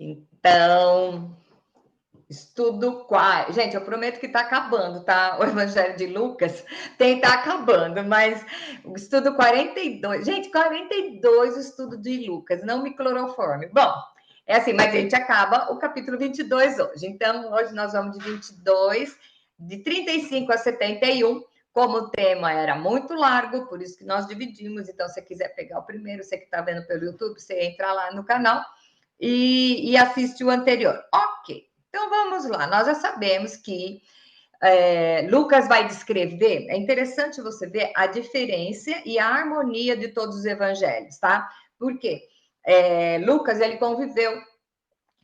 Então, estudo qual? Gente, eu prometo que está acabando, tá? O Evangelho de Lucas tem que estar acabando, mas o estudo 42. Gente, 42 o estudo de Lucas, não me cloroforme. Bom, é assim, mas a gente acaba o capítulo 22 hoje. Então, hoje nós vamos de 22, de 35 a 71. Como o tema era muito largo, por isso que nós dividimos. Então, se você quiser pegar o primeiro, você que está vendo pelo YouTube, você entra lá no canal e assiste o anterior. Ok, então vamos lá. Nós já sabemos que Lucas vai descrever, é interessante você ver a diferença e a harmonia de todos os evangelhos, tá? Por quê? Lucas, ele conviveu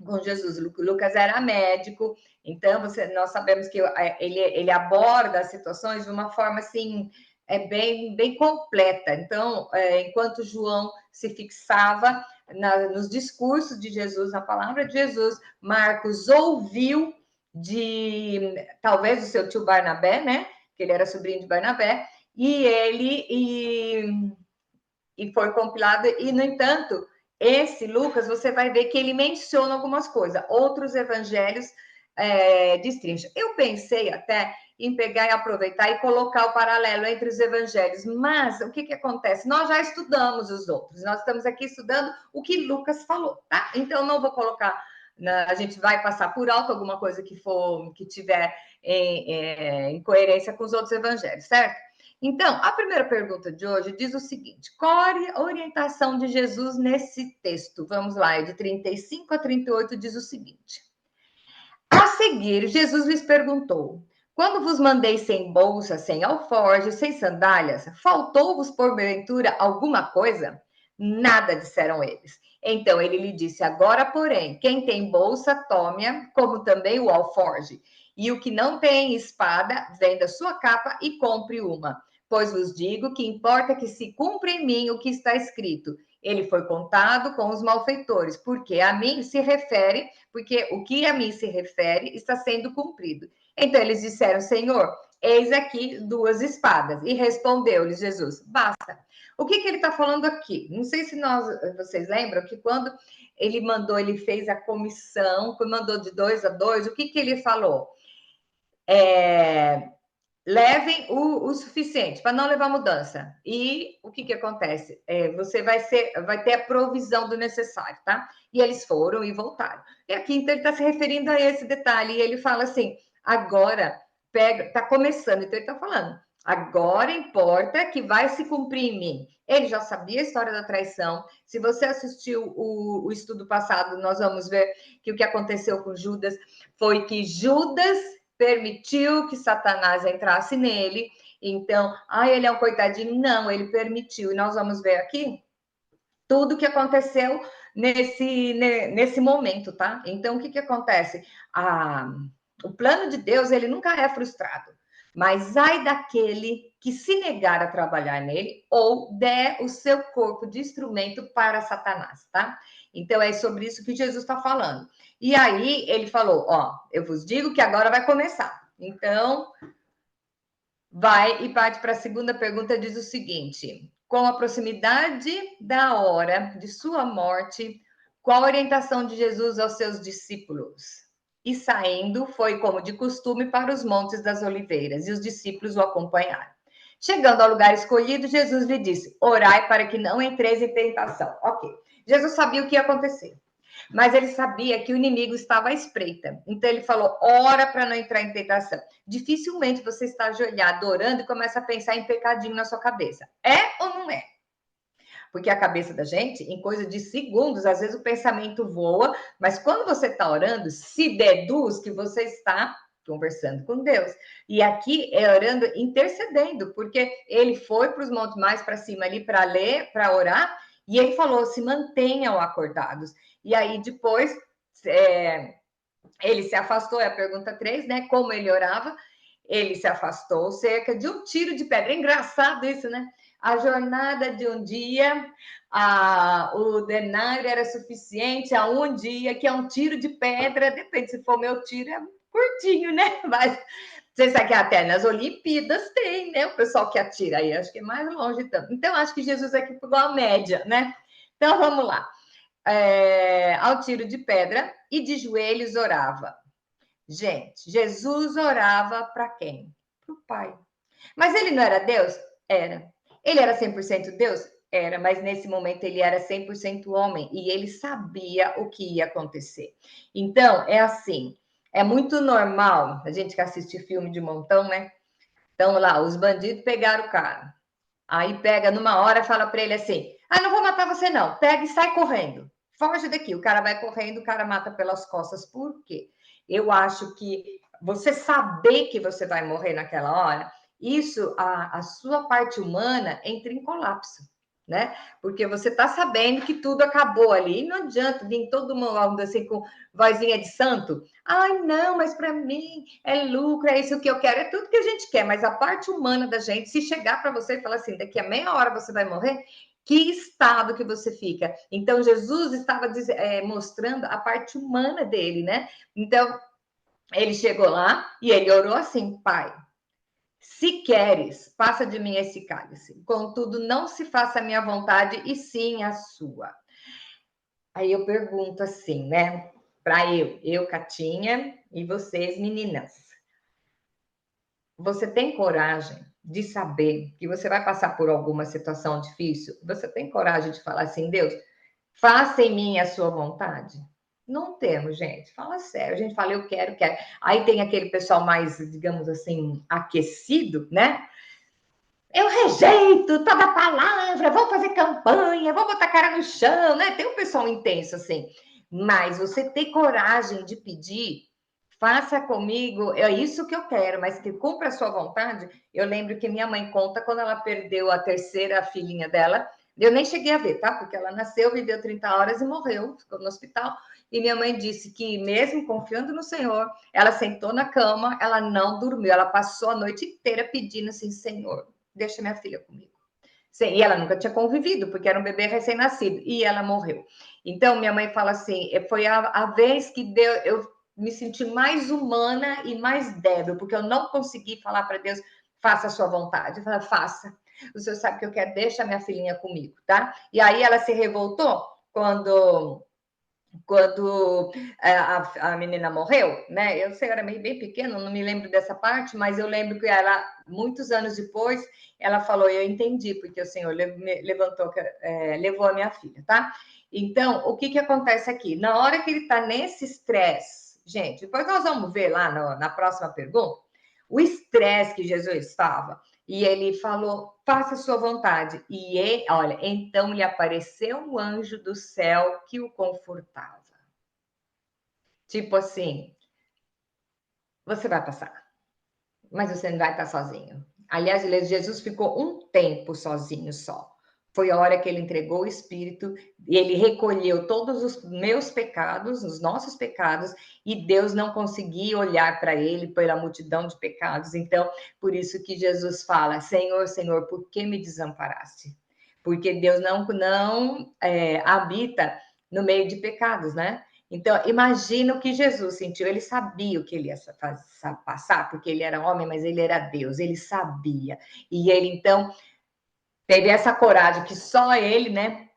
com Jesus. Lucas era médico, então nós sabemos que ele aborda as situações de uma forma assim bem completa. Então, enquanto João se fixava nos discursos de Jesus, na palavra de Jesus, Marcos ouviu talvez do seu tio Barnabé, né? Que ele era sobrinho de Barnabé, e foi compilado, e no entanto, esse Lucas, você vai ver que ele menciona algumas coisas, outros evangelhos destrincham. Eu pensei até em pegar e aproveitar e colocar o paralelo entre os evangelhos, mas o que acontece? Nós já estudamos os outros, nós estamos aqui estudando o que Lucas falou, tá? Então, não vou colocar, a gente vai passar por alto alguma coisa que tiver em coerência com os outros evangelhos, certo? Então, a primeira pergunta de hoje diz o seguinte: qual a orientação de Jesus nesse texto? Vamos lá, é de 35 a 38, diz o seguinte: a seguir, Jesus lhes perguntou: quando vos mandei sem bolsa, sem alforje, sem sandálias, faltou-vos porventura alguma coisa? Nada, disseram eles. Então ele lhe disse: agora, porém, quem tem bolsa, tome-a, como também o alforje. E o que não tem espada, venda sua capa e compre uma. Pois vos digo que importa que se cumpra em mim o que está escrito. Ele foi contado com os malfeitores, porque a mim se refere, porque o que a mim se refere está sendo cumprido. Então eles disseram: Senhor, eis aqui 2 espadas. E respondeu-lhes Jesus: basta. O que ele está falando aqui? Não sei se vocês lembram que quando ele fez a comissão, mandou de 2 a 2, o que ele falou? Levem o suficiente para não levar mudança. E o que acontece? Você vai ter a provisão do necessário, tá? E eles foram e voltaram. E aqui, então, ele está se referindo a esse detalhe. E ele fala assim: agora, está começando. Então, ele está falando: agora importa que vai se cumprir em mim. Ele já sabia a história da traição. Se você assistiu o estudo passado, nós vamos ver que o que aconteceu com Judas foi que Judas permitiu que Satanás entrasse nele. Então, ele é um coitadinho. Não, ele permitiu. E nós vamos ver aqui tudo o que aconteceu nesse momento, tá? Então, o que acontece? O plano de Deus, ele nunca é frustrado. Mas ai daquele que se negar a trabalhar nele ou der o seu corpo de instrumento para Satanás, tá? Então, é sobre isso que Jesus está falando. E aí, ele falou: eu vos digo que agora vai começar. Então, vai e parte para a segunda pergunta, diz o seguinte: com a proximidade da hora de sua morte, qual a orientação de Jesus aos seus discípulos? E saindo, foi como de costume para os montes das oliveiras, e os discípulos o acompanharam. Chegando ao lugar escolhido, Jesus lhe disse: orai para que não entreis em tentação. Ok. Jesus sabia o que ia acontecer, mas ele sabia que o inimigo estava à espreita. Então ele falou: ora para não entrar em tentação. Dificilmente você está ajoelhado, orando e começa a pensar em pecadinho na sua cabeça. É ou não é? Porque a cabeça da gente, em coisa de segundos, às vezes o pensamento voa, mas quando você está orando, se deduz que você está conversando com Deus. E aqui é orando, intercedendo, porque ele foi para os montes mais para cima ali para ler, para orar, e ele falou: se mantenham acordados. E aí depois ele se afastou, é a pergunta 3, né? Como ele orava? Ele se afastou cerca de um tiro de pedra. É engraçado isso, né? A jornada de um dia, o denário era suficiente a um dia, que é um tiro de pedra. Depende, se for meu tiro, é curtinho, né? Mas você sabe que até nas Olimpíadas tem, né? O pessoal que atira aí, acho que é mais longe. Então, acho que Jesus aqui pegou a média, né? Então, vamos lá. ao tiro de pedra e de joelhos orava. Gente, Jesus orava para quem? Para o Pai. Mas ele não era Deus? Era. Ele era 100% Deus? Era, mas nesse momento ele era 100% homem e ele sabia o que ia acontecer. Então, é assim, é muito normal, a gente que assiste filme de montão, né? Então lá, os bandidos pegaram o cara. Aí pega numa hora, fala para ele assim: "Ah, não vou matar você não. Pega e sai correndo. Foge daqui". O cara vai correndo, o cara mata pelas costas. Por quê? Eu acho que você saber que você vai morrer naquela hora, isso, a sua parte humana entra em colapso, né? Porque você tá sabendo que tudo acabou ali. E não adianta vir todo mundo assim com vozinha de santo. Ai, não, mas para mim é lucro, é isso que eu quero, é tudo que a gente quer, mas a parte humana da gente, se chegar para você e falar assim, daqui a meia hora você vai morrer, que estado que você fica? Então, Jesus estava mostrando a parte humana dele, né? Então, ele chegou lá e ele orou assim: Pai, se queres, passa de mim esse cálice. Contudo, não se faça a minha vontade, e sim a sua. Aí eu pergunto assim, né? Para eu, Catinha, e vocês, meninas. Você tem coragem de saber que você vai passar por alguma situação difícil? Você tem coragem de falar assim, Deus, faça em mim a sua vontade? Não temos, gente. Fala sério. A gente fala, eu quero, quero. Aí tem aquele pessoal mais, digamos assim, aquecido, né? Eu rejeito toda a palavra, vou fazer campanha, vou botar a cara no chão, né? Tem um pessoal intenso assim. Mas você ter coragem de pedir, faça comigo, é isso que eu quero, mas que cumpra a sua vontade. Eu lembro que minha mãe conta quando ela perdeu a terceira filhinha dela. Eu nem cheguei a ver, tá? Porque ela nasceu, viveu 30 horas e morreu, ficou no hospital. E minha mãe disse que, mesmo confiando no Senhor, ela sentou na cama, ela não dormiu, ela passou a noite inteira pedindo assim: Senhor, deixa minha filha comigo. Sim, e ela nunca tinha convivido, porque era um bebê recém-nascido, e ela morreu. Então, minha mãe fala assim: foi a vez que eu me senti mais humana e mais débil, porque eu não consegui falar para Deus: faça a sua vontade. Eu falei: faça. O senhor sabe que eu quero, deixa minha filhinha comigo, tá? E aí ela se revoltou quando a menina morreu, né? Eu sei, eu era meio bem pequena, não me lembro dessa parte, mas eu lembro que ela, muitos anos depois, ela falou: eu entendi, porque o Senhor levantou, levou a minha filha, tá? Então, o que que acontece aqui? Na hora que ele está nesse estresse, gente, depois nós vamos ver lá na próxima pergunta, o estresse que Jesus estava, e ele falou: faça a sua vontade. E ele, olha, então lhe apareceu um anjo do céu que o confortava. Tipo assim, você vai passar, mas você não vai estar sozinho. Aliás, Jesus ficou um tempo sozinho só. Foi a hora que ele entregou o Espírito, e ele recolheu todos os meus pecados, os nossos pecados, e Deus não conseguia olhar para ele pela multidão de pecados. Então, por isso que Jesus fala: Senhor, Senhor, por que me desamparaste? Porque Deus não habita no meio de pecados, né? Então, imagina o que Jesus sentiu. Ele sabia o que ele ia passar, porque ele era homem, mas ele era Deus, ele sabia. E ele, então, teve essa coragem que só ele, né?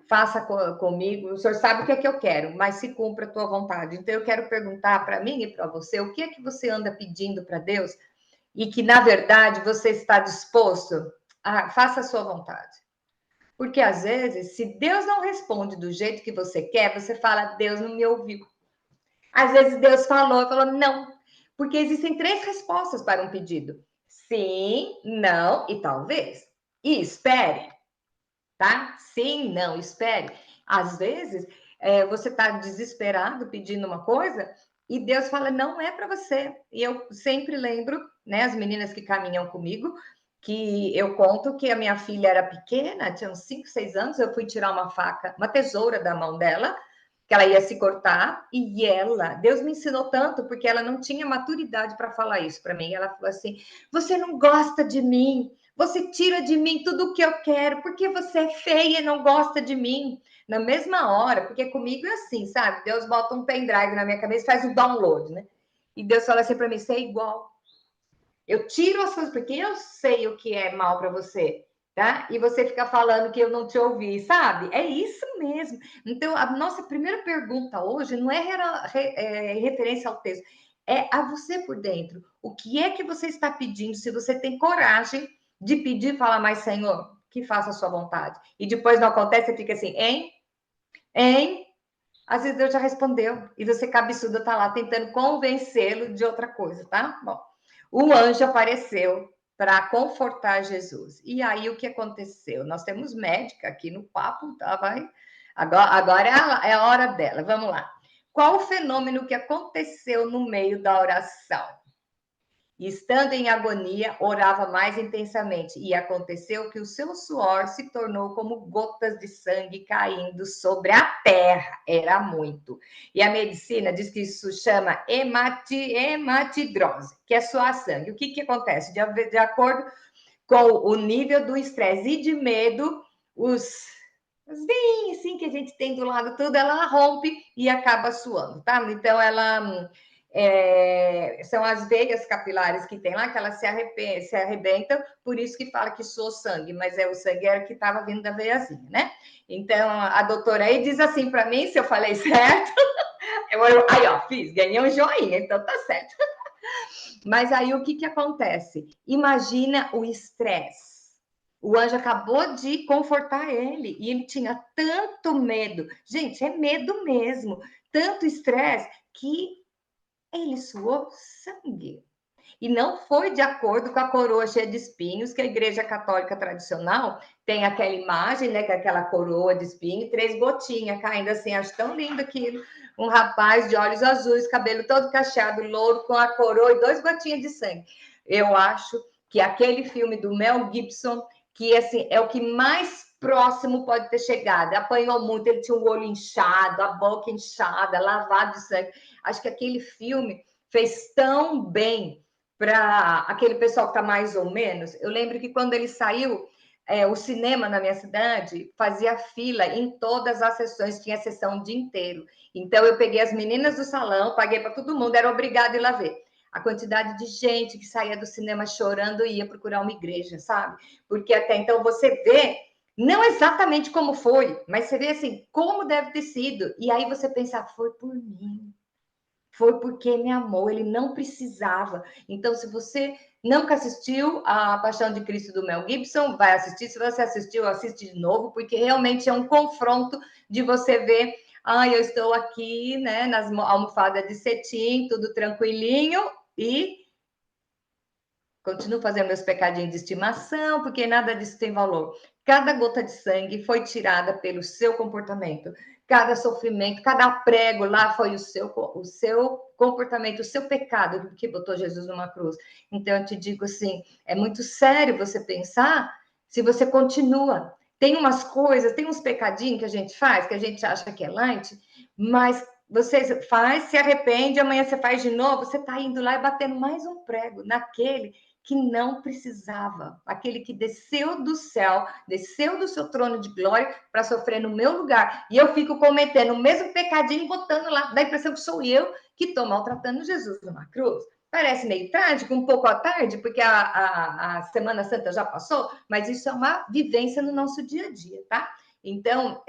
Faça comigo. O senhor sabe o que é que eu quero, mas se cumpra a tua vontade. Então, eu quero perguntar para mim e para você: o que é que você anda pedindo para Deus e que, na verdade, você está disposto a faça a sua vontade? Porque às vezes, se Deus não responde do jeito que você quer, você fala: Deus não me ouviu. Às vezes Deus falou não, porque existem 3 respostas para um pedido: sim, não e talvez. E espere, tá? Sim, não, espere. Às vezes você está desesperado pedindo uma coisa e Deus fala: não é para você. E eu sempre lembro, né, as meninas que caminham comigo, que eu conto que a minha filha era pequena, tinha uns 5, 6 anos, eu fui tirar uma faca, uma tesoura da mão dela, que ela ia se cortar, e Deus me ensinou tanto, porque ela não tinha maturidade para falar isso para mim. Ela falou assim: você não gosta de mim, você tira de mim tudo o que eu quero, porque você é feia e não gosta de mim. Na mesma hora, porque comigo é assim, sabe? Deus bota um pendrive na minha cabeça e faz um download, né? E Deus fala assim para mim: você é igual. Eu tiro as coisas porque eu sei o que é mal para você. tá? E você fica falando que eu não te ouvi, sabe? É isso mesmo. Então, a nossa primeira pergunta hoje não é referência ao texto, é a você por dentro. O que é que você está pedindo? Se você tem coragem de pedir, falar, mais Senhor, que faça a sua vontade. E depois não acontece, você fica assim, hein? Hein? Às vezes Deus já respondeu e você, cabeçuda, tá lá tentando convencê-lo de outra coisa, tá? Bom, o anjo apareceu para confortar Jesus. E aí o que aconteceu? Nós temos médica aqui no papo, tá? Vai. Agora é a hora dela. Vamos lá. Qual o fenômeno que aconteceu no meio da oração? Estando em agonia, orava mais intensamente, e aconteceu que o seu suor se tornou como gotas de sangue caindo sobre a terra. Era muito. E a medicina diz que isso chama hematidrose, que é suar sangue. O que acontece? De acordo com o nível do estresse e de medo, os veinhos assim, que a gente tem do lado todo, ela rompe e acaba suando, tá? Então, ela são as veias capilares que tem lá, que elas se arrebentam, por isso que fala que soa sangue, mas o sangue era que estava vindo da veiazinha, né? Então, a doutora aí diz assim para mim, se eu falei certo, aí, ó, fiz, ganhei um joinha, então tá certo. Mas aí o que acontece? Imagina o estresse. O anjo acabou de confortar ele e ele tinha tanto medo. Gente, é medo mesmo. Tanto estresse que ele suou sangue. E não foi de acordo com a coroa cheia de espinhos, que a Igreja Católica tradicional tem aquela imagem, né, que é aquela coroa de espinho, 3 gotinhas caindo assim, acho tão lindo aquilo. Um rapaz de olhos azuis, cabelo todo cacheado, louro, com a coroa e 2 gotinhas de sangue. Eu acho que aquele filme do Mel Gibson, que assim, é o que mais próximo pode ter chegado. Apanhou muito, ele tinha o olho inchado, a boca inchada, lavado de sangue. Acho que aquele filme fez tão bem para aquele pessoal que está mais ou menos. Eu lembro que quando ele saiu, o cinema na minha cidade fazia fila em todas as sessões, tinha sessão o dia inteiro. Então, eu peguei as meninas do salão, paguei para todo mundo, era obrigado a ir lá ver. A quantidade de gente que saía do cinema chorando e ia procurar uma igreja, sabe? Porque até então você vê, não exatamente como foi, mas você vê assim, como deve ter sido. E aí você pensa, foi por mim. Foi porque me amou, ele não precisava. Então, se você nunca assistiu a Paixão de Cristo do Mel Gibson, vai assistir. Se você assistiu, assiste de novo, porque realmente é um confronto de você ver, eu estou aqui, né, nas almofadas de cetim, tudo tranquilinho, e continuo fazendo meus pecadinhos de estimação, porque nada disso tem valor. Cada gota de sangue foi tirada pelo seu comportamento. Cada sofrimento, cada prego lá foi o seu comportamento, o seu pecado que botou Jesus numa cruz. Então, eu te digo assim, é muito sério você pensar se você continua. Tem umas coisas, tem uns pecadinhos que a gente faz, que a gente acha que é light, mas você faz, se arrepende, amanhã você faz de novo, você está indo lá e batendo mais um prego naquele que não precisava, aquele que desceu do céu, desceu do seu trono de glória para sofrer no meu lugar, e eu fico cometendo o mesmo pecadinho, botando lá, dá a impressão que sou eu que estou maltratando Jesus numa cruz. Parece meio trágico, um pouco à tarde, porque a Semana Santa já passou, mas isso é uma vivência no nosso dia a dia, tá? Então,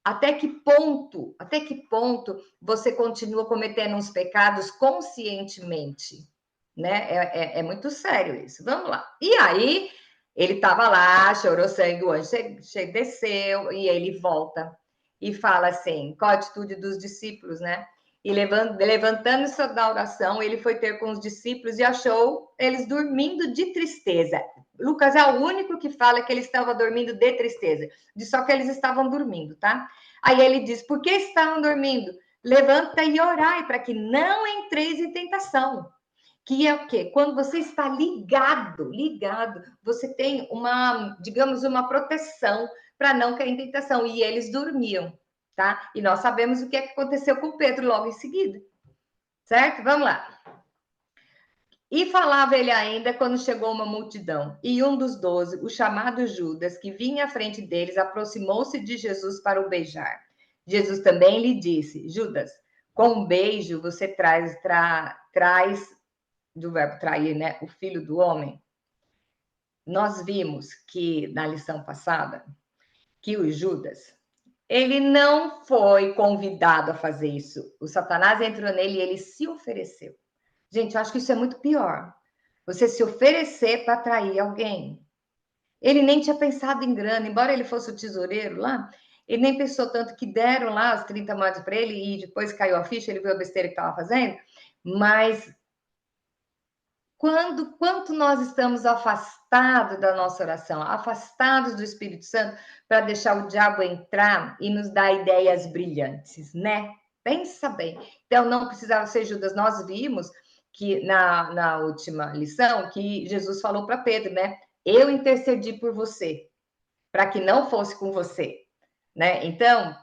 até que ponto você continua cometendo uns pecados conscientemente? Né? É muito sério isso. Vamos lá. E aí, ele estava lá, chorou sangue, o anjo desceu, e ele volta e fala assim, qual a atitude dos discípulos, né? E levantando-se da oração, ele foi ter com os discípulos e achou eles dormindo de tristeza. Lucas é o único que fala que ele estava dormindo de tristeza, só que eles estavam dormindo, tá? Aí ele diz, por que estavam dormindo? Levanta e orai, para que não entreis em tentação. Que é o quê? Quando você está ligado, você tem uma, digamos, uma proteção para não cair em tentação. E eles dormiam, tá? E nós sabemos o que aconteceu com Pedro logo em seguida, certo? Vamos lá. E falava ele ainda quando chegou uma multidão. E um dos 12, o chamado Judas, que vinha à frente deles, aproximou-se de Jesus para o beijar. Jesus também lhe disse, Judas, com um beijo você traz do verbo trair, né? O filho do homem. nós vimos que na lição passada, que o Judas, ele não foi convidado a fazer isso. O Satanás entrou nele e ele se ofereceu. Gente, eu acho que isso é muito pior. Você se oferecer para atrair alguém. Ele nem tinha pensado em grana, embora ele fosse o tesoureiro lá, ele nem pensou tanto que deram lá as 30 moedas para ele e depois caiu a ficha, ele viu a besteira que estava fazendo. Mas quanto nós estamos afastados da nossa oração, afastados do Espírito Santo, para deixar o diabo entrar e nos dar ideias brilhantes, né? Pensa bem. Então, não precisava ser Judas. Nós vimos que na última lição que Jesus falou para Pedro, né? Eu intercedi por você, para que não fosse com você. Né? Então,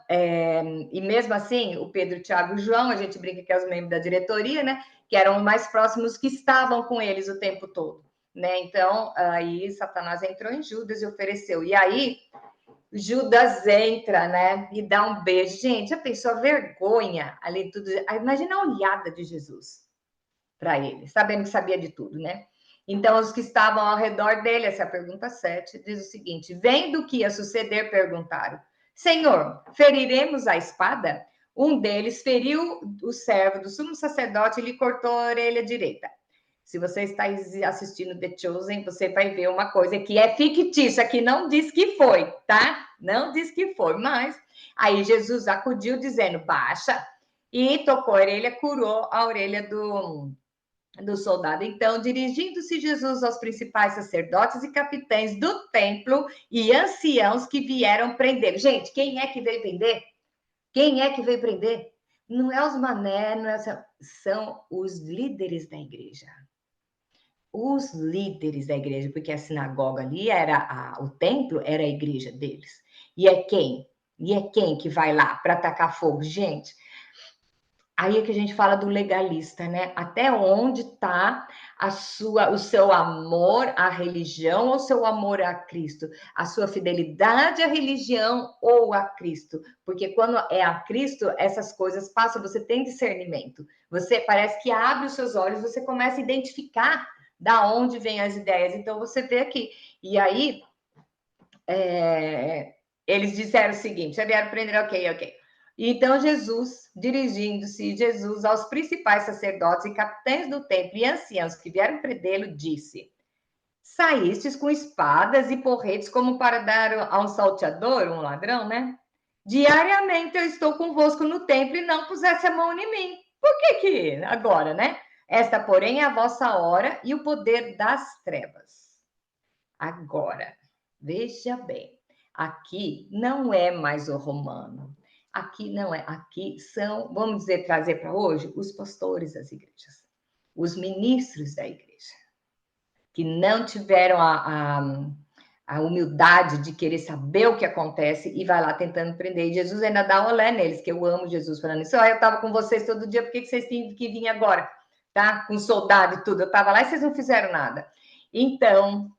e mesmo assim, o Pedro, Tiago e o João, a gente brinca que é os membros da diretoria, né? Que eram os mais próximos que estavam com eles o tempo todo. Né? Então, aí Satanás entrou em Judas e ofereceu. E aí, Judas entra, né? E dá um beijo. Gente, a pessoa vergonha ali tudo. Imagina a olhada de Jesus para ele, sabendo que sabia de tudo, né? Então, os que estavam ao redor dele, essa é a pergunta 7, diz o seguinte: vendo o que ia suceder, perguntaram: Senhor, feriremos a espada? Um deles feriu o servo do sumo sacerdote e lhe cortou a orelha direita. Se você está assistindo The Chosen, você vai ver uma coisa que é fictícia, que não diz que foi, tá? Não diz que foi, mas aí Jesus acudiu dizendo: baixa, e tocou a orelha, curou a orelha do soldado. Então, dirigindo-se Jesus aos principais sacerdotes e capitães do templo e anciãos que vieram prender. Gente, quem é que veio prender? Quem é que veio prender? Não é os mané, não é, são os líderes da igreja. Os líderes da igreja, porque a sinagoga ali o templo era a igreja deles. E é quem? E é quem que vai lá para atacar fogo? Gente, aí é que a gente fala do legalista, né? Até onde está o seu amor à religião ou o seu amor a Cristo? A sua fidelidade à religião ou a Cristo? Porque quando é a Cristo, essas coisas passam, você tem discernimento. Você parece que abre os seus olhos, você começa a identificar da onde vêm as ideias. Então, você vê aqui. E aí, eles disseram o seguinte, já vieram prender, ok. Então Jesus, dirigindo-se Jesus aos principais sacerdotes e capitães do templo e anciãos que vieram prendê-lo, disse: saístes com espadas e porretes como para dar a um salteador, um ladrão, né? Diariamente eu estou convosco no templo e não pusesse a mão em mim. Por que agora, né? Esta, porém, é a vossa hora e o poder das trevas. Agora, veja bem, aqui não é mais o romano. Aqui não é, aqui são, vamos dizer, trazer para hoje, os pastores das igrejas, os ministros da igreja, que não tiveram a humildade de querer saber o que acontece e vai lá tentando prender. E Jesus ainda dá olé neles, que eu amo Jesus falando isso. Eu estava com vocês todo dia, por que vocês têm que vir agora? Tá? Com soldado e tudo. Eu estava lá e vocês não fizeram nada. Então,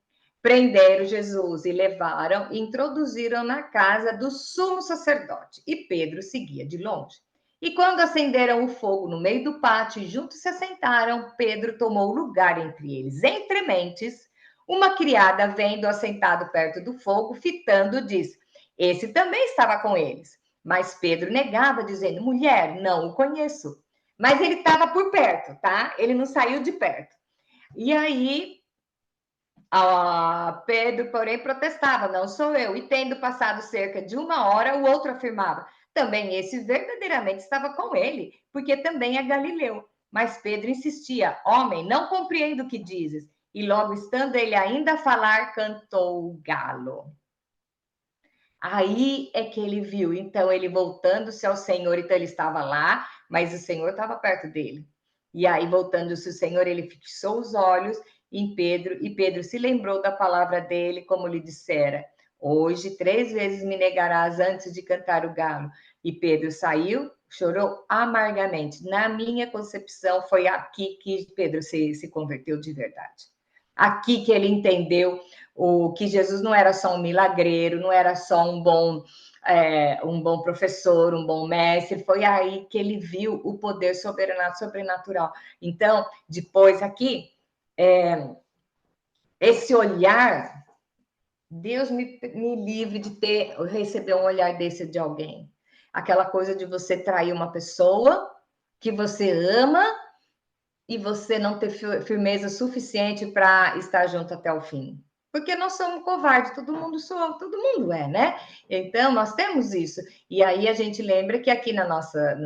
prenderam Jesus e levaram e introduziram na casa do sumo sacerdote. E Pedro seguia de longe. E quando acenderam o fogo no meio do pátio e juntos se assentaram, Pedro tomou lugar entre eles. Entre mentes, uma criada, vendo assentado perto do fogo, fitando, diz: esse também estava com eles. Mas Pedro negava, dizendo: mulher, não o conheço. Mas ele estava por perto, tá? Ele não saiu de perto. E aí Pedro, porém, protestava: não sou eu. E tendo passado cerca de 1 hora, o outro afirmava: também esse verdadeiramente estava com ele, porque também é galileu. Mas Pedro insistia: homem, não compreendo o que dizes. E logo estando ele ainda a falar, cantou o galo. Aí é que ele viu, então ele voltando-se ao Senhor, então ele estava lá, mas o Senhor estava perto dele. E aí, voltando-se o Senhor, ele fixou os olhos em Pedro, e Pedro se lembrou da palavra dele, como lhe dissera: hoje 3 vezes me negarás antes de cantar o galo. E Pedro saiu, chorou amargamente. Na minha concepção, foi aqui que Pedro se converteu de verdade. Aqui que ele entendeu que Jesus não era só um milagreiro, não era só um bom professor, um bom mestre. Foi aí que ele viu o poder sobrenatural. Então, depois aqui, esse olhar, Deus me livre de receber um olhar desse de alguém. Aquela coisa de você trair uma pessoa que você ama e você não ter firmeza suficiente para estar junto até o fim. Porque nós somos covardes, todo mundo é, né? Então, nós temos isso. E aí a gente lembra que aqui no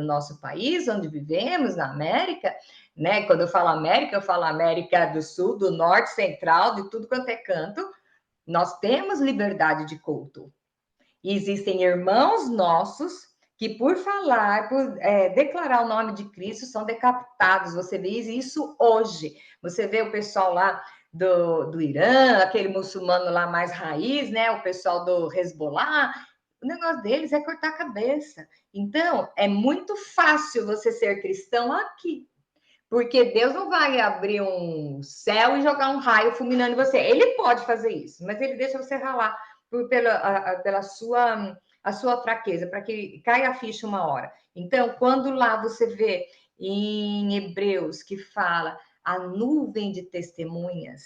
nosso país, onde vivemos, na América, né? Quando eu falo América do Sul, do Norte, Central, de tudo quanto é canto, nós temos liberdade de culto. E existem irmãos nossos que, por falar, por declarar o nome de Cristo, são decapitados. Você vê isso hoje. Você vê o pessoal lá do Irã, aquele muçulmano lá mais raiz, né? O pessoal do Hezbollah. O negócio deles é cortar a cabeça. Então, é muito fácil você ser cristão aqui. Porque Deus não vai abrir um céu e jogar um raio fulminando em você. Ele pode fazer isso, mas ele deixa você ralar pela a sua fraqueza, para que caia a ficha uma hora. Então, quando lá você vê em Hebreus que fala a nuvem de testemunhas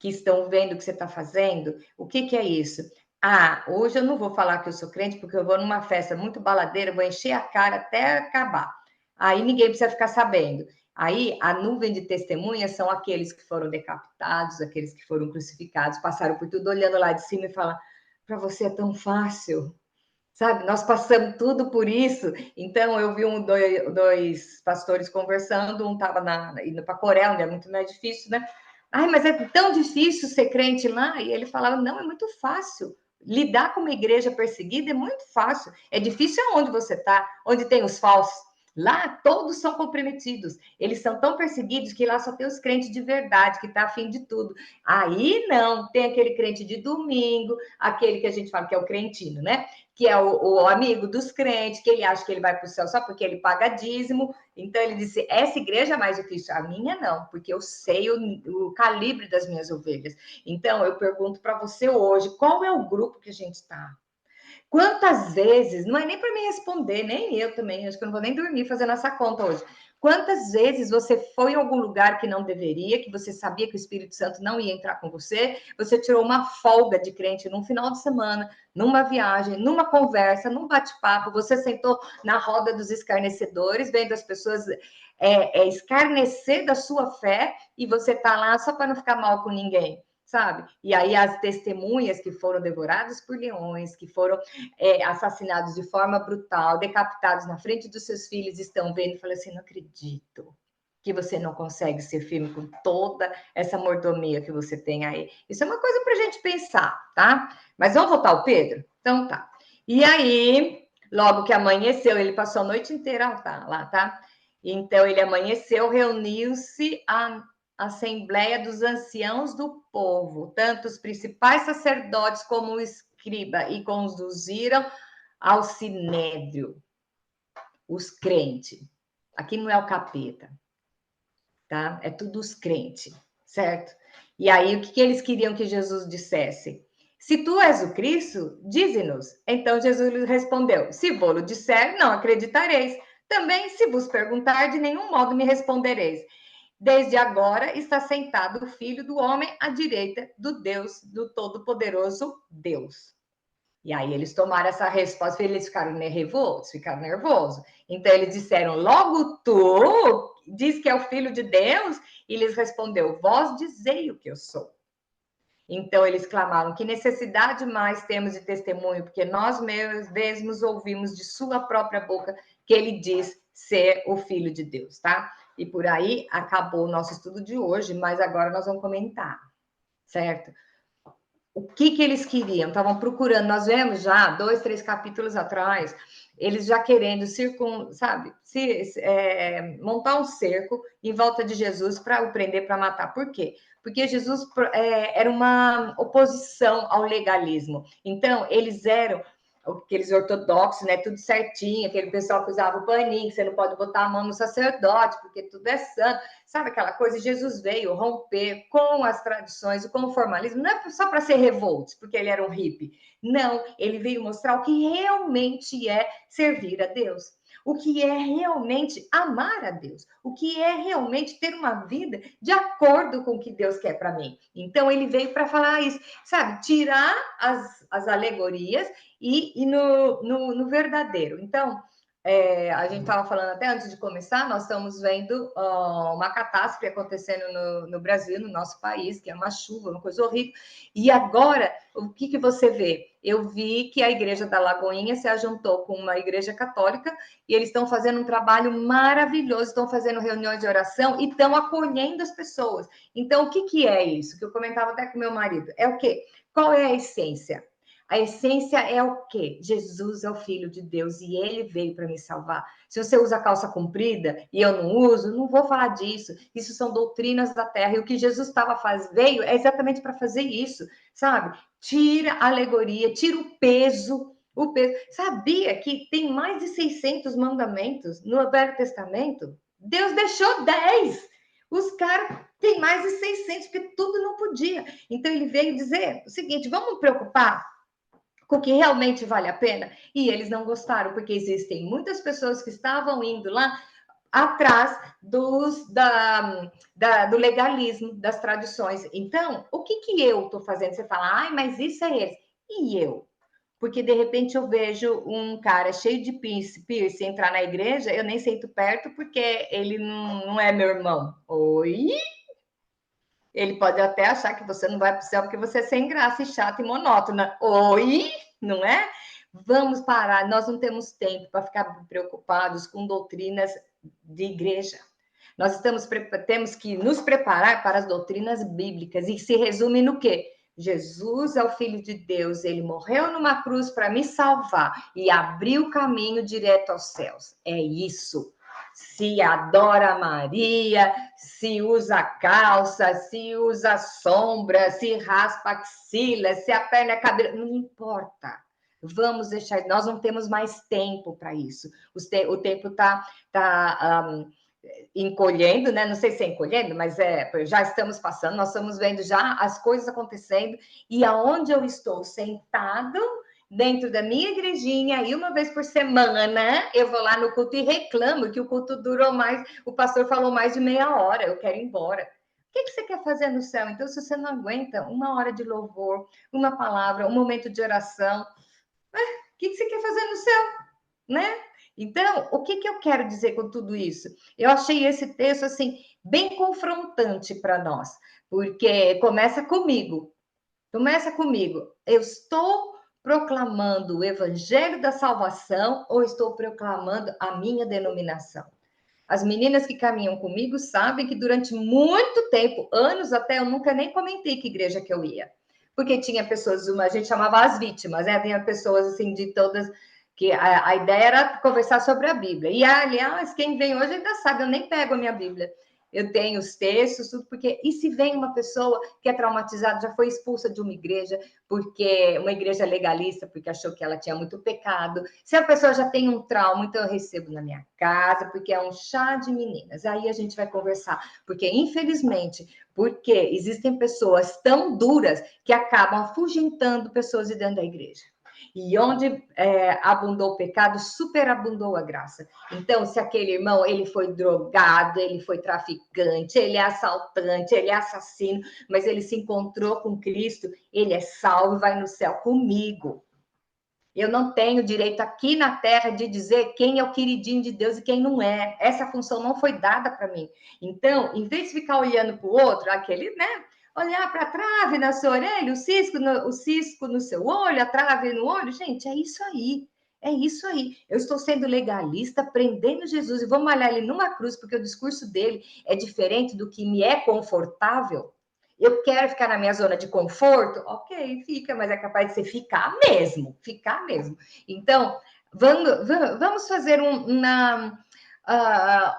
que estão vendo o que você está fazendo, o que é isso? Ah, hoje eu não vou falar que eu sou crente, porque eu vou numa festa muito baladeira, vou encher a cara até acabar. Aí ninguém precisa ficar sabendo. Aí a nuvem de testemunhas são aqueles que foram decapitados, aqueles que foram crucificados, passaram por tudo, olhando lá de cima e falam: para você é tão fácil, sabe? Nós passamos tudo por isso. Então eu vi dois pastores conversando, um estava indo para a Coreia, onde é muito mais difícil, né? Ai, mas é tão difícil ser crente lá. E ele falava: não, é muito fácil. Lidar com uma igreja perseguida é muito fácil. É difícil aonde você está, onde tem os falsos. Lá todos são comprometidos. Eles são tão perseguidos que lá só tem os crentes de verdade, que está afim de tudo. Aí não, tem aquele crente de domingo, aquele que a gente fala que é o crentino, né? Que é o amigo dos crentes, que ele acha que ele vai para o céu só porque ele paga dízimo. Então ele disse: essa igreja é mais do que isso. A minha não, porque eu sei o calibre das minhas ovelhas. Então eu pergunto para você hoje: qual é o grupo que a gente está? Quantas vezes, não é nem para me responder, nem eu também, acho que eu não vou nem dormir fazendo essa conta hoje. Quantas vezes você foi em algum lugar que não deveria, que você sabia que o Espírito Santo não ia entrar com você, você tirou uma folga de crente num final de semana, numa viagem, numa conversa, num bate-papo, você sentou na roda dos escarnecedores, vendo as pessoas escarnecer da sua fé, e você está lá só para não ficar mal com ninguém, sabe? E aí as testemunhas que foram devoradas por leões, que foram assassinados de forma brutal, decapitados na frente dos seus filhos, estão vendo e falam assim: não acredito que você não consegue ser firme com toda essa mordomia que você tem aí. Isso é uma coisa para a gente pensar, tá? Mas vamos voltar ao Pedro? Então tá. E aí, logo que amanheceu, ele passou a noite inteira lá, tá? Então ele amanheceu, reuniu-se a assembleia dos anciãos do povo, tanto os principais sacerdotes como o escriba, e conduziram ao sinédrio os crentes. Aqui não é o capeta, tá? É tudo os crentes, certo? E aí o que eles queriam que Jesus dissesse? Se tu és o Cristo, dize-nos. Então Jesus lhes respondeu: se vou-lo disser, não acreditareis. Também, se vos perguntar, de nenhum modo me respondereis. Desde agora está sentado o Filho do Homem à direita do Deus, do Todo-Poderoso Deus. E aí eles tomaram essa resposta, eles ficaram nervosos. Então eles disseram: logo tu diz que é o Filho de Deus? E lhes respondeu: vós dizei o que eu sou. Então eles clamaram: que necessidade mais temos de testemunho, porque nós mesmos ouvimos de sua própria boca que ele diz ser o Filho de Deus, tá? E por aí acabou o nosso estudo de hoje, mas agora nós vamos comentar, certo? O que eles queriam? Estavam procurando, nós vemos já 2, 3 capítulos atrás, eles já querendo montar um cerco em volta de Jesus para o prender, para matar. Por quê? Porque Jesus era uma oposição ao legalismo. Então, eles eram aqueles ortodoxos, né? Tudo certinho, aquele pessoal que usava o paninho, que você não pode botar a mão no sacerdote, porque tudo é santo. Sabe aquela coisa? Jesus veio romper com as tradições, com o formalismo, não é só para ser revoltos, porque ele era um hippie. Não, ele veio mostrar o que realmente é servir a Deus. o que é realmente amar a Deus, o que é realmente ter uma vida de acordo com o que Deus quer para mim. Então, ele veio para falar isso, sabe? Tirar as alegorias e ir no verdadeiro. Então, a gente estava falando até antes de começar, nós estamos vendo uma catástrofe acontecendo no Brasil, no nosso país, que é uma chuva, uma coisa horrível. E agora, o que você vê? Eu vi que a igreja da Lagoinha se ajuntou com uma igreja católica e eles estão fazendo um trabalho maravilhoso, estão fazendo reuniões de oração e estão acolhendo as pessoas. Então, o que é isso? Que eu comentava até com meu marido. É o quê? Qual é a essência? A essência é o quê? Jesus é o Filho de Deus e ele veio para me salvar. Se você usa calça comprida e eu não uso, não vou falar disso. Isso são doutrinas da terra. E o que Jesus veio é exatamente para fazer isso, sabe? Tira a alegoria, tira o peso. O peso. Sabia que tem mais de 600 mandamentos no Velho Testamento? Deus deixou 10. Os caras têm mais de 600, porque tudo não podia. Então ele veio dizer o seguinte: vamos nos preocupar com o que realmente vale a pena? E eles não gostaram, porque existem muitas pessoas que estavam indo lá atrás do legalismo, das tradições. Então, o que eu estou fazendo? Você fala, ai, mas isso é eles. E eu? Porque, de repente, eu vejo um cara cheio de piercing entrar na igreja, eu nem sento perto, porque ele não é meu irmão. Oi? Ele pode até achar que você não vai para o céu porque você é sem graça e chata e monótona. Oi? Não é? Vamos parar. Nós não temos tempo para ficar preocupados com doutrinas de igreja. Nós temos que nos preparar para as doutrinas bíblicas. E se resume no quê? Jesus é o Filho de Deus. Ele morreu numa cruz para me salvar e abriu o caminho direto aos céus. É isso. Se adora Maria, se usa calça, se usa sombra, se raspa axila, se a perna é cabelo, não importa. Vamos deixar, nós não temos mais tempo para isso. O tempo está encolhendo, né? Não sei se é encolhendo, mas já estamos passando, nós estamos vendo já as coisas acontecendo, e aonde eu estou sentado dentro da minha igrejinha, e uma vez por semana eu vou lá no culto e reclamo que o culto durou mais, o pastor falou mais de meia hora, eu quero ir embora. O que você quer fazer no céu? Então, se você não aguenta uma hora de louvor, uma palavra, um momento de oração, o que você quer fazer no céu? Né? Então, o que eu quero dizer com tudo isso? Eu achei esse texto, assim, bem confrontante para nós, porque começa comigo. Começa comigo. Eu estou proclamando o evangelho da salvação ou estou proclamando a minha denominação? As meninas que caminham comigo sabem que durante muito tempo, anos até, eu nunca nem comentei que igreja que eu ia. Porque tinha pessoas, a gente chamava as vítimas, né? Tinha pessoas assim de todas, que a ideia era conversar sobre a Bíblia. E, aliás, quem vem hoje ainda sabe, eu nem pego a minha Bíblia. Eu tenho os textos, tudo, porque... E se vem uma pessoa que é traumatizada, já foi expulsa de uma igreja legalista, porque achou que ela tinha muito pecado. Se a pessoa já tem um trauma, então eu recebo na minha casa, porque é um chá de meninas. Aí a gente vai conversar, porque infelizmente, porque existem pessoas tão duras que acabam afugentando pessoas de dentro da igreja. E onde abundou o pecado, superabundou a graça. Então, se aquele irmão, ele foi drogado, ele foi traficante, ele é assaltante, ele é assassino, mas ele se encontrou com Cristo, ele é salvo e vai no céu comigo. Eu não tenho direito aqui na terra de dizer quem é o queridinho de Deus e quem não é. Essa função não foi dada para mim. Então, em vez de ficar olhando para o outro, aquele, né? Olhar para a trave na sua orelha, o cisco no seu olho, a trave no olho, gente, é isso aí. É isso aí. Eu estou sendo legalista, prendendo Jesus e vou malhar ele numa cruz, porque o discurso dele é diferente do que me é confortável. Eu quero ficar na minha zona de conforto? Ok, fica, mas é capaz de você ficar mesmo, ficar mesmo. Então, vamos fazer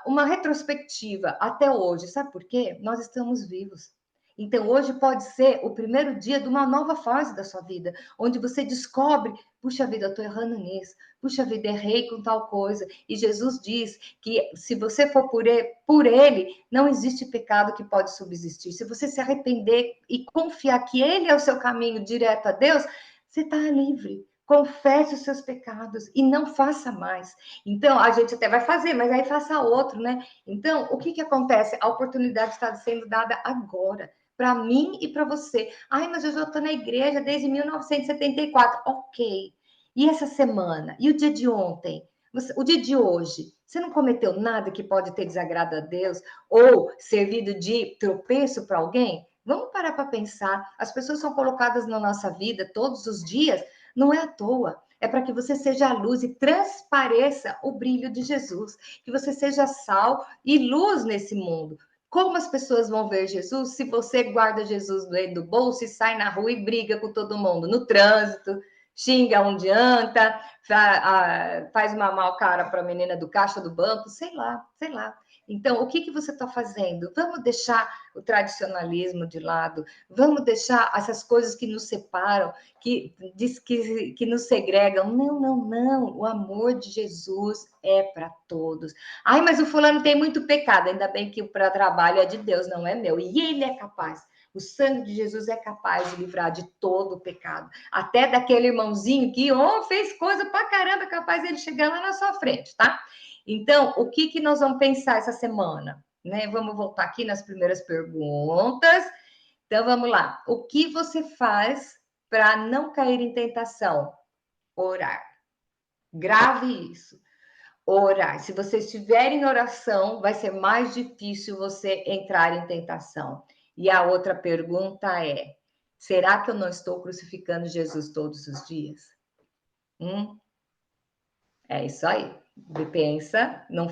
uma retrospectiva até hoje. Sabe por quê? Nós estamos vivos. Então, hoje pode ser o primeiro dia de uma nova fase da sua vida, onde você descobre, puxa vida, eu estou errando nisso, puxa vida, errei com tal coisa. E Jesus diz que se você for por ele, não existe pecado que pode subsistir. Se você se arrepender e confiar que ele é o seu caminho direto a Deus, você está livre. confesse os seus pecados e não faça mais. Então, a gente até vai fazer, mas aí faça outro, né? Então, o que acontece? A oportunidade está sendo dada agora, para mim e para você. Ai, mas eu já estou na igreja desde 1974. Ok. E essa semana? E o dia de ontem? O dia de hoje? Você não cometeu nada que pode ter desagrado a Deus ou servido de tropeço para alguém? Vamos parar para pensar. As pessoas são colocadas na nossa vida todos os dias, não é à toa. É para que você seja a luz e transpareça o brilho de Jesus. Que você seja sal e luz nesse mundo. Como as pessoas vão ver Jesus se você guarda Jesus no meio do bolso e sai na rua e briga com todo mundo, no trânsito, xinga onde anda, faz uma mal cara para a menina do caixa do banco, sei lá, sei lá. Então, o que você está fazendo? Vamos deixar o tradicionalismo de lado, vamos deixar essas coisas que nos separam, que nos segregam. Não, não, não. O amor de Jesus é para todos. Ai, mas o fulano tem muito pecado. Ainda bem que o trabalho é de Deus, não é meu. E ele é capaz. O sangue de Jesus é capaz de livrar de todo o pecado. Até daquele irmãozinho que fez coisa pra caramba, capaz ele chegar lá na sua frente, tá? Então, o que nós vamos pensar essa semana? Né? Vamos voltar aqui nas primeiras perguntas. Então, vamos lá. O que você faz para não cair em tentação? Orar. Grave isso. Orar. Se você estiver em oração, vai ser mais difícil você entrar em tentação. E a outra pergunta é: será que eu não estou crucificando Jesus todos os dias? É isso aí. Pensa, não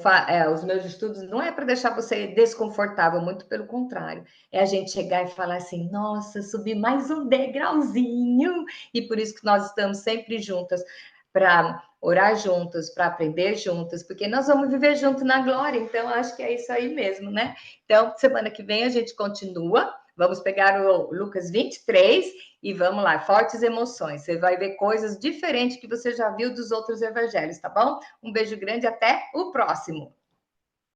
os meus estudos não é para deixar você desconfortável, muito pelo contrário. É a gente chegar e falar assim: nossa, subi mais um degrauzinho. E por isso que nós estamos sempre juntas, para orar juntas, para aprender juntas, porque nós vamos viver junto na glória. Então, acho que é isso aí mesmo, né? Então, semana que vem a gente continua. Vamos pegar o Lucas 23 e vamos lá, fortes emoções. Você vai ver coisas diferentes que você já viu dos outros evangelhos, tá bom? Um beijo grande, até o próximo.